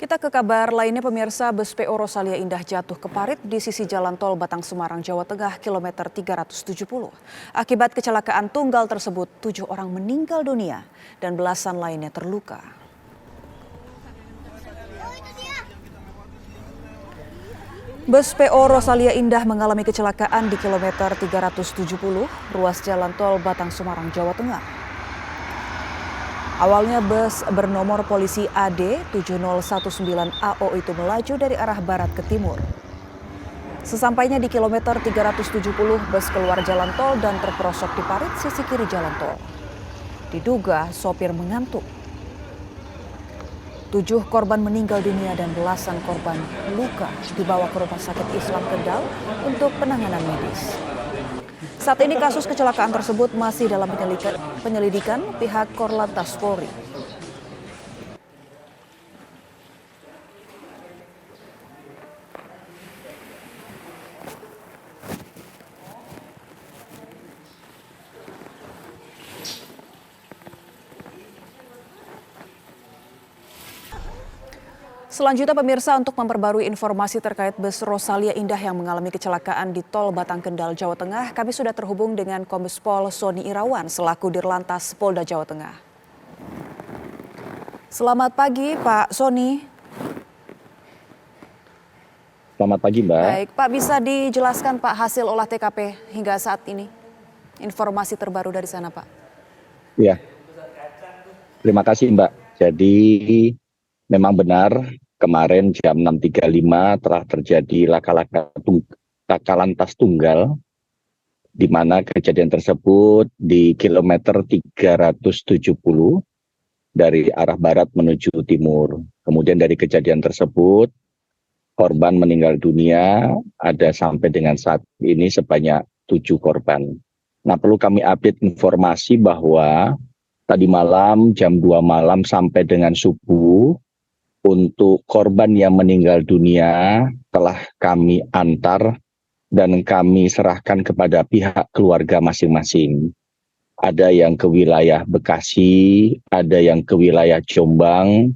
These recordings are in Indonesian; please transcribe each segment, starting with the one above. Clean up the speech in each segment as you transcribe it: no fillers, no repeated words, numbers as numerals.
Kita ke kabar lainnya, pemirsa. Bus PO Rosalia Indah jatuh ke parit di sisi jalan tol Batang Semarang, Jawa Tengah, kilometer 370. Akibat kecelakaan tunggal tersebut, 7 orang meninggal dunia dan belasan lainnya terluka. Bus PO Rosalia Indah mengalami kecelakaan di kilometer 370, ruas jalan tol Batang Semarang, Jawa Tengah. Awalnya bus bernomor polisi AD 7019 AO itu melaju dari arah barat ke timur. Sesampainya di kilometer 370, bus keluar jalan tol dan terperosok di parit sisi kiri jalan tol. Diduga sopir mengantuk. 7 korban meninggal dunia dan belasan korban luka dibawa ke Rumah Sakit Islam Kendal untuk penanganan medis. Saat ini kasus kecelakaan tersebut masih dalam penyelidikan pihak Korlantas Polri. Selanjutnya, pemirsa, untuk memperbarui informasi terkait bus Rosalia Indah yang mengalami kecelakaan di Tol Batang Kendal, Jawa Tengah, kami sudah terhubung dengan Kombes Pol Sony Irawan selaku Dirlantas Polda Jawa Tengah. Selamat pagi, Pak Sony. Selamat pagi, Mbak. Baik, Pak, bisa dijelaskan Pak hasil olah TKP hingga saat ini? Informasi terbaru dari sana, Pak. Ya, terima kasih, Mbak. Jadi memang benar kemarin jam 6.35 telah terjadi laka lantas tunggal, di mana kejadian tersebut di kilometer 370 dari arah barat menuju timur. Kemudian dari kejadian tersebut, korban meninggal dunia ada sampai dengan saat ini sebanyak 7 korban. Nah, perlu kami update informasi bahwa tadi malam jam 2 malam sampai dengan subuh, untuk korban yang meninggal dunia telah kami antar dan kami serahkan kepada pihak keluarga masing-masing. Ada yang ke wilayah Bekasi, ada yang ke wilayah Jombang,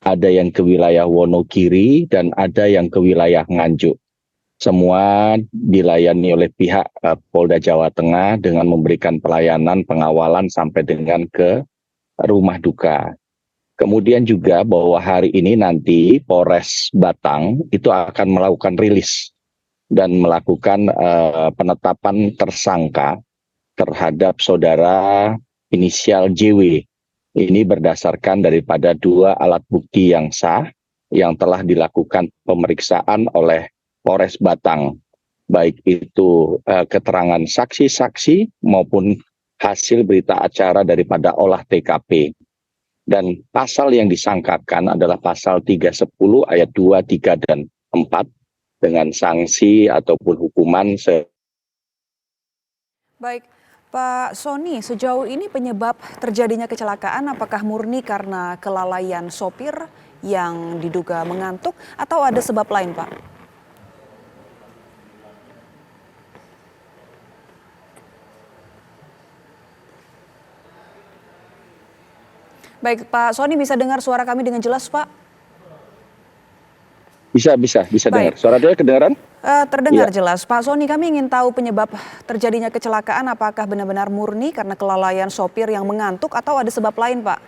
ada yang ke wilayah Wonogiri, dan ada yang ke wilayah Nganjuk. Semua dilayani oleh pihak Polda Jawa Tengah dengan memberikan pelayanan pengawalan sampai dengan ke rumah duka. Kemudian juga bahwa hari ini nanti Polres Batang itu akan melakukan rilis dan melakukan penetapan tersangka terhadap saudara inisial JW. Ini berdasarkan daripada 2 alat bukti yang sah yang telah dilakukan pemeriksaan oleh Polres Batang. Baik itu keterangan saksi-saksi maupun hasil berita acara daripada olah TKP. Dan pasal yang disangkakan adalah pasal 310 ayat 2, 3, dan 4 dengan sanksi ataupun hukuman. Baik, Pak Sony, sejauh ini penyebab terjadinya kecelakaan apakah murni karena kelalaian sopir yang diduga mengantuk atau ada sebab lain, Pak? Baik, Pak Sony, bisa dengar suara kami dengan jelas, Pak? Bisa dengar. Suara saya kedengaran? Terdengar jelas. Pak Sony, kami ingin tahu penyebab terjadinya kecelakaan apakah benar-benar murni karena kelalaian sopir yang mengantuk atau ada sebab lain, Pak?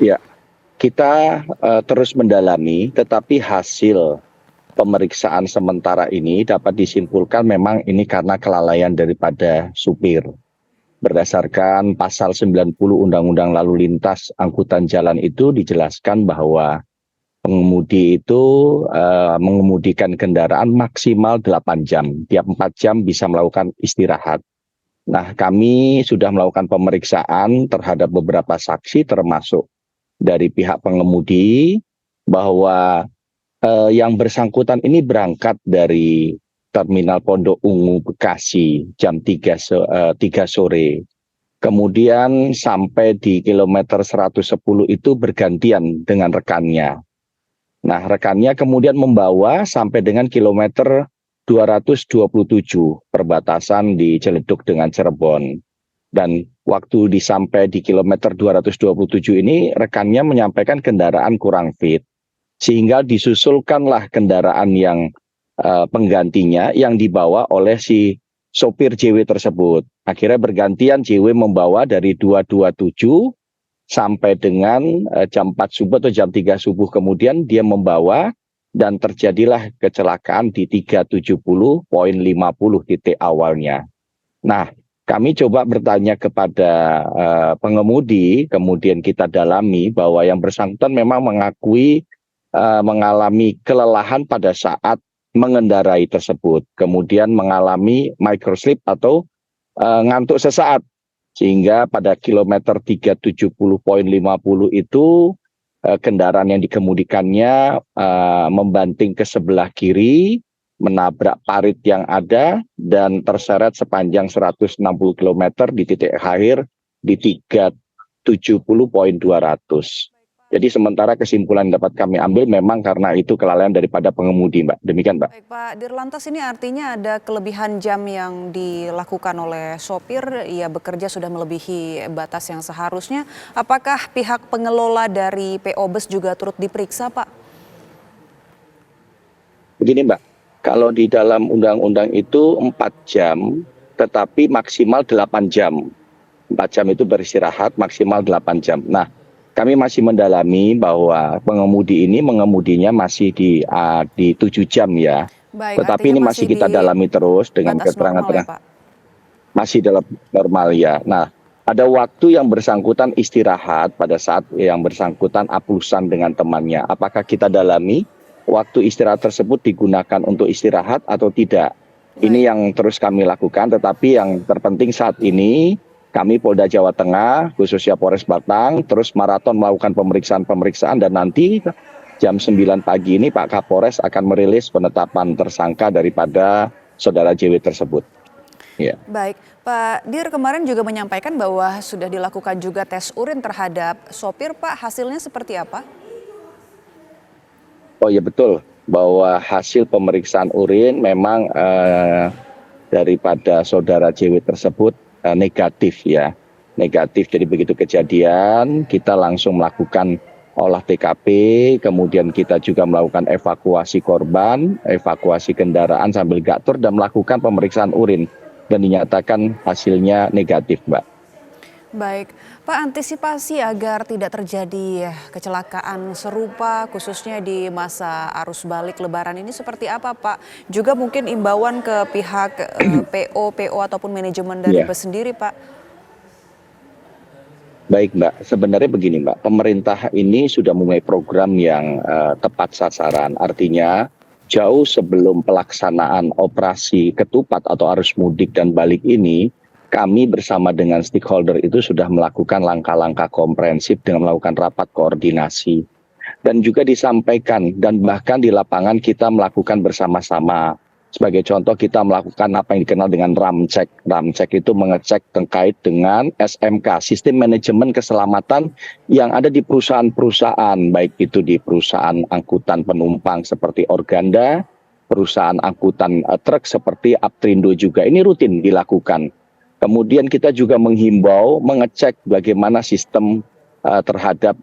Ya, kita terus mendalami, tetapi hasil pemeriksaan sementara ini dapat disimpulkan memang ini karena kelalaian daripada supir. Berdasarkan pasal 90 Undang-Undang Lalu Lintas Angkutan Jalan itu dijelaskan bahwa pengemudi itu mengemudikan kendaraan maksimal 8 jam. Tiap 4 jam bisa melakukan istirahat. Nah, kami sudah melakukan pemeriksaan terhadap beberapa saksi termasuk dari pihak pengemudi bahwa yang bersangkutan ini berangkat dari Terminal Pondok Ungu Bekasi jam 3 sore. Kemudian sampai di kilometer 110 itu bergantian dengan rekannya. Nah, rekannya kemudian membawa sampai dengan kilometer 227 perbatasan di Ciledug dengan Cirebon. Dan waktu disampai di kilometer 227 ini rekannya menyampaikan kendaraan kurang fit. Sehingga disusulkanlah kendaraan yang penggantinya yang dibawa oleh si sopir JW tersebut. Akhirnya bergantian JW membawa dari 227 sampai dengan jam 4 subuh atau jam 3 subuh kemudian dia membawa dan terjadilah kecelakaan di 370.50 titik awalnya. Nah, kami coba bertanya kepada pengemudi, kemudian kita dalami bahwa yang bersangkutan memang mengakui mengalami kelelahan pada saat mengendarai tersebut. Kemudian mengalami microslip atau ngantuk sesaat. Sehingga pada kilometer 370.50 itu kendaraan yang dikemudikannya membanting ke sebelah kiri, menabrak parit yang ada dan terseret sepanjang 160 km di titik akhir di 370.200. Jadi sementara kesimpulan yang dapat kami ambil memang karena itu kelalaian daripada pengemudi, Mbak. Demikian, Mbak. Baik, Pak Dirlantas, ini artinya ada kelebihan jam yang dilakukan oleh sopir, ia bekerja sudah melebihi batas yang seharusnya. Apakah pihak pengelola dari PO Bus juga turut diperiksa, Pak? Begini, Mbak. Kalau di dalam undang-undang itu 4 jam, tetapi maksimal 8 jam. 4 jam itu beristirahat, maksimal 8 jam. Nah, kami masih mendalami bahwa pengemudi ini mengemudinya masih di 7 jam ya. Baik, Tetapi ini masih kita dalami terus dengan keterangan ya, masih dalam normal ya. Nah, ada waktu yang bersangkutan istirahat pada saat yang bersangkutan aplusan dengan temannya. Apakah kita dalami waktu istirahat tersebut digunakan untuk istirahat atau tidak? Ini yang terus kami lakukan, tetapi yang terpenting saat ini kami Polda Jawa Tengah, khususnya Polres Batang, terus maraton melakukan pemeriksaan dan nanti jam 9 pagi ini Pak Kapolres akan merilis penetapan tersangka daripada saudara JW tersebut. Ya. Baik, Pak Dir kemarin juga menyampaikan bahwa sudah dilakukan juga tes urin terhadap sopir, Pak. Hasilnya seperti apa? Oh ya betul, bahwa hasil pemeriksaan urin memang daripada saudara JW tersebut negatif ya, negatif. Jadi begitu kejadian kita langsung melakukan olah TKP, kemudian kita juga melakukan evakuasi korban, evakuasi kendaraan sambil gatur dan melakukan pemeriksaan urin dan dinyatakan hasilnya negatif, Mbak. Baik, Pak, antisipasi agar tidak terjadi kecelakaan serupa khususnya di masa arus balik Lebaran ini seperti apa, Pak? Juga mungkin imbauan ke pihak PO ataupun manajemen dari bus sendiri, Pak. Baik, Mbak. Sebenarnya begini, Mbak. Pemerintah ini sudah memulai program yang tepat sasaran. Artinya jauh sebelum pelaksanaan operasi ketupat atau arus mudik dan balik ini, kami bersama dengan stakeholder itu sudah melakukan langkah-langkah komprehensif dengan melakukan rapat koordinasi. Dan juga disampaikan dan bahkan di lapangan kita melakukan bersama-sama. Sebagai contoh kita melakukan apa yang dikenal dengan ramcek. Ramcek itu mengecek terkait dengan SMK, Sistem Manajemen Keselamatan yang ada di perusahaan-perusahaan. Baik itu di perusahaan angkutan penumpang seperti Organda, perusahaan angkutan truk seperti Aptrindo juga. Ini rutin dilakukan. Kemudian kita juga menghimbau, mengecek bagaimana sistem terhadap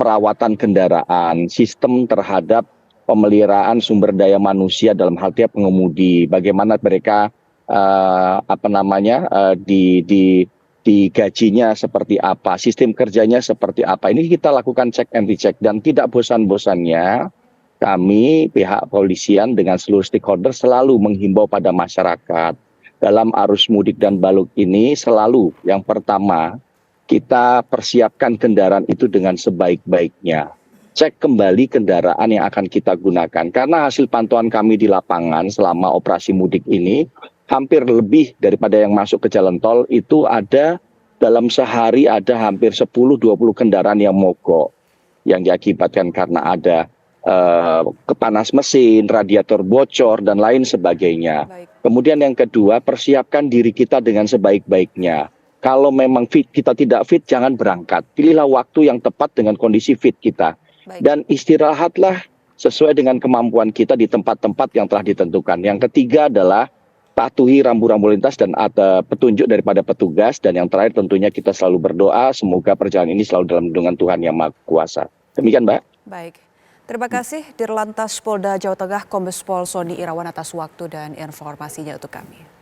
perawatan kendaraan, sistem terhadap pemeliharaan sumber daya manusia dalam hal tiap pengemudi, bagaimana mereka di gajinya seperti apa, sistem kerjanya seperti apa. Ini kita lakukan cek and recheck dan tidak bosan-bosannya kami pihak kepolisian dengan seluruh stakeholder selalu menghimbau pada masyarakat. Dalam arus mudik dan balik ini selalu yang pertama kita persiapkan kendaraan itu dengan sebaik-baiknya. Cek kembali kendaraan yang akan kita gunakan. Karena hasil pantauan kami di lapangan selama operasi mudik ini hampir lebih daripada yang masuk ke jalan tol itu ada dalam sehari ada hampir 10-20 kendaraan yang mogok. Yang diakibatkan karena ada kepanas mesin, radiator bocor, dan lain sebagainya. Baik. Kemudian yang kedua, persiapkan diri kita dengan sebaik-baiknya. Kalau memang fit, kita tidak fit, jangan berangkat. Pilihlah waktu yang tepat dengan kondisi fit kita. Baik. Dan istirahatlah sesuai dengan kemampuan kita di tempat-tempat yang telah ditentukan. Yang ketiga adalah patuhi rambu-rambu lintas dan ada petunjuk daripada petugas. Dan yang terakhir tentunya kita selalu berdoa semoga perjalanan ini selalu dalam lindungan Tuhan Yang Maha Kuasa. Demikian, Mbak. Baik, terima kasih Dirlantas Polda Jawa Tengah Kombes Pol Sony Irawan atas waktu dan informasinya untuk kami.